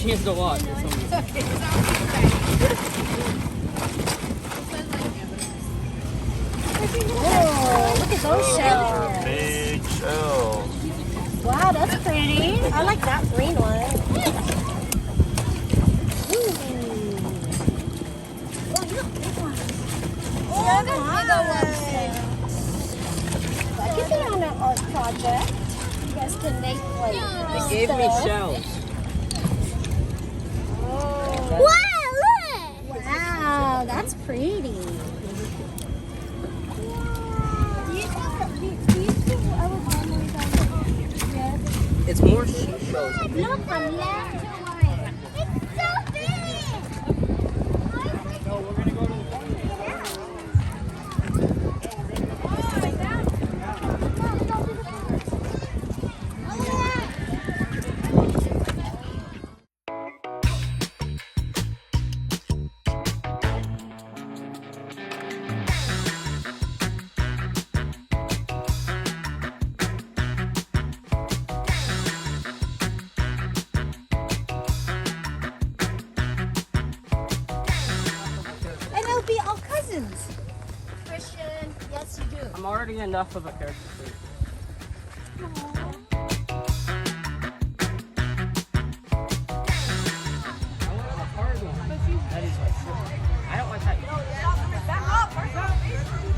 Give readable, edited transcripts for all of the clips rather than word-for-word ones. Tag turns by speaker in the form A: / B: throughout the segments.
A: chance to watch.
B: It's okay.
C: Whoa, look at those shells.
D: Big shells.
C: Wow, that's pretty. I like that green one. Oh, nice. I could be on an art project. You guys can make like.
A: They gave me shells.
C: Oh. Wow, look! Wow, that's pretty.
A: It's more seashells.
C: Look, I'm left. It's so big!
A: No, we're gonna go to the
C: Be all cousins. Christian, yes you do.
A: I'm already enough of a character. I don't like that.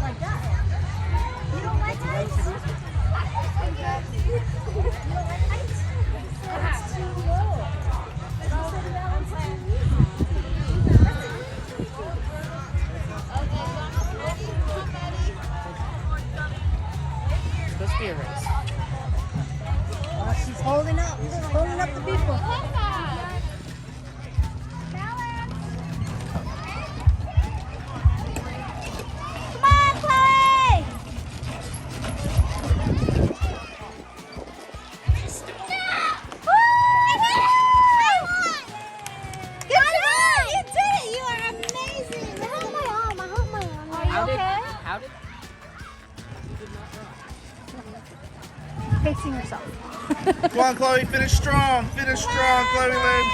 C: Like that. You don't like heights? You don't like heights? That's too low.
A: Supposed to be a race.
C: She's holding up the people. Come on, Chloe! Good job! You did it! You are amazing! I hold my arm. Are you okay?
A: How did?
C: Fixing herself.
D: Come on, Chloe, finish strong. Finish strong, Chloe Lynn.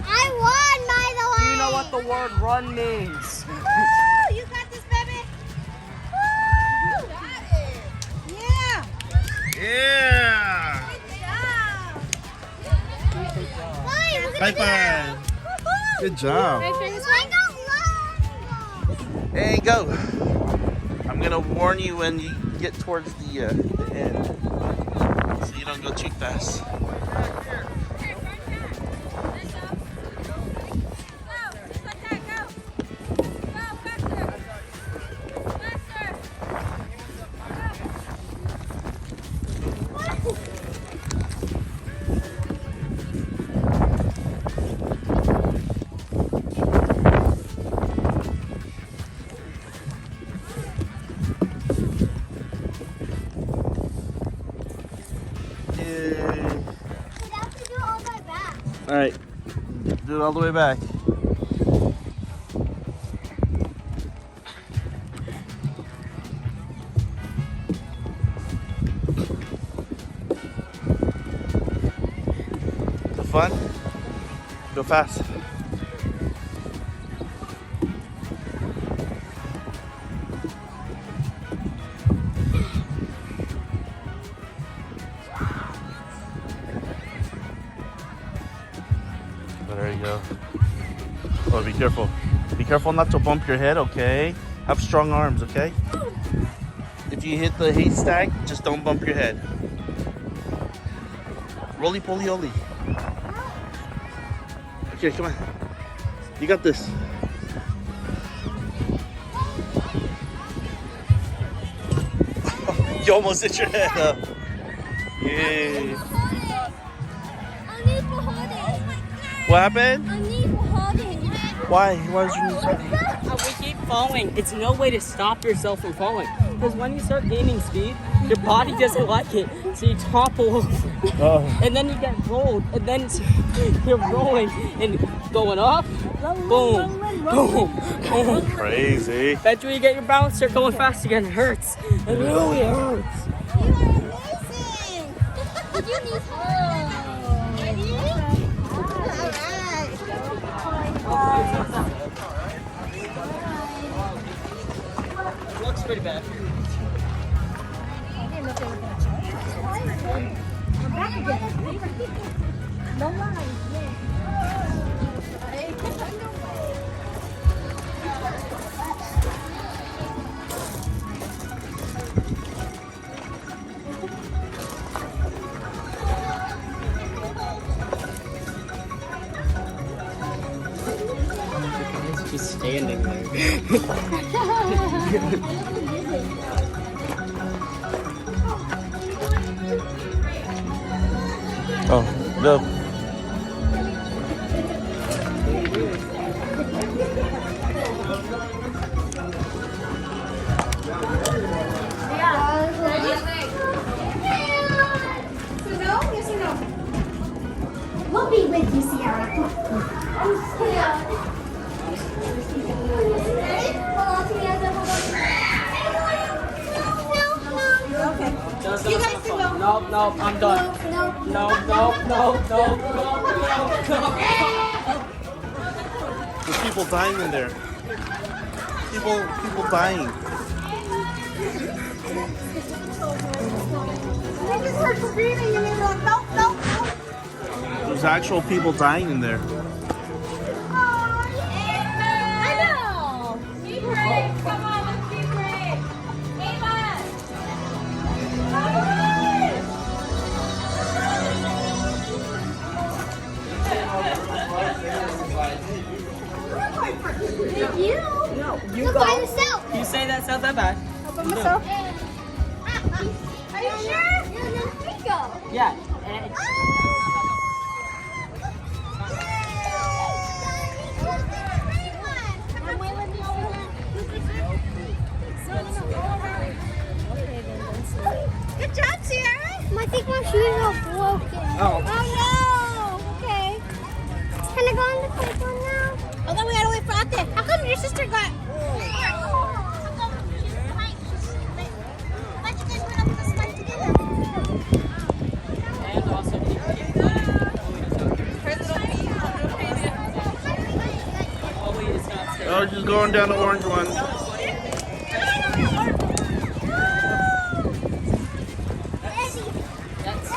C: I won, by the way.
A: Do you know what the word run means?
C: Woo! You got this, baby. Woo! You got it. Yeah.
D: Yeah.
C: Good job. Chloe, look
D: High
C: at
D: five.
C: that.
D: Good job. Hey, go. I'm gonna warn you when you get towards the end, so you don't go too fast. All right, do it all the way back. Is it fun? Go fast. There you go. Oh, be careful. Be careful not to bump your head, okay? Have strong arms, okay? If you hit the haystack, just don't bump your head. Roly-poly-oly. Okay, come on. You got this. You almost hit your head up. Yay. What happened?
C: I need holding.
D: Why? Why did you need something?
A: We keep falling. It's no way to stop yourself from falling. Because when you start gaining speed, your body doesn't like it. So you topple over.
D: Oh.
A: And then you get rolled. And then you're rolling and going up. Boom. Boom. Boom.
D: Crazy.
A: Eventually you get your balance, start going fast again. It hurts. It really hurts.
C: You are amazing. You need help. Ready? All right.
A: It's just standing there.
D: Oh, look.
C: We'll be with you, Sierra. Okay.
A: You guys can go. Nope, I'm done. Nope.
D: There's people dying in there. People dying.
C: I just heard screaming and they were like, nope.
D: There's actual people dying in there.
C: I know.
B: Be brave. Come on, let's be brave. Ava.
C: You?
A: No, you
C: Look
A: go.
C: by yourself.
A: You say that's not that bad.
C: By myself. Are you sure? No, we go.
A: Yeah.
C: Good job, Sierra. I think my shoes are broken.
A: Oh.
C: Oh no. Okay. Can I go on the playground now? Oh, then we gotta wait for out there. How come your sister got? How come she's behind? Why don't you guys run up the slide together?
A: And also, Chloe is not staying.
D: Oh, just going down the orange one.
A: That's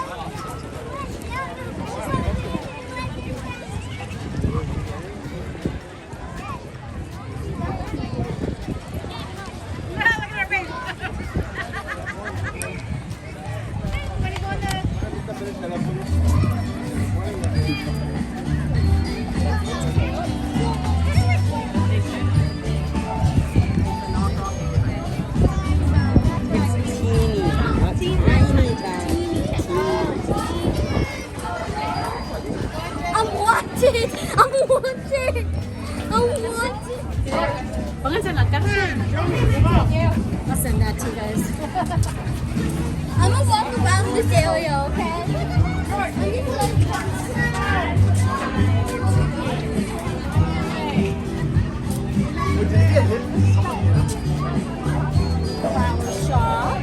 C: I'll send that to you guys. I'm gonna walk around this area, okay? Flower shop.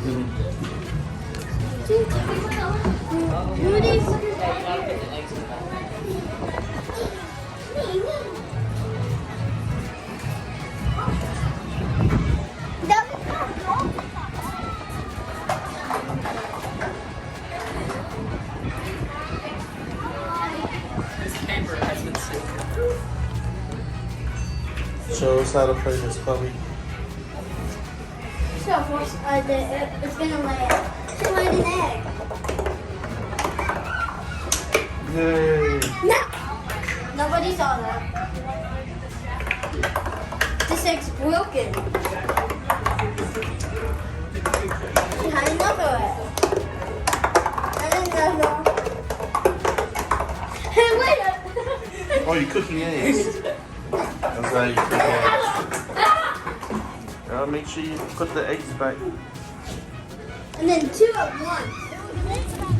A: This paper has been sealed.
D: Show us how to play this, Chloe.
C: So, it's gonna lay it. She laid an egg.
D: Yay!
C: No! Nobody saw that. This egg's broken. She had another egg. And another. Hey, wait up!
D: Oh, you're cooking eggs. That's how you cook eggs. Make sure you put the eggs back.
C: And then two at once.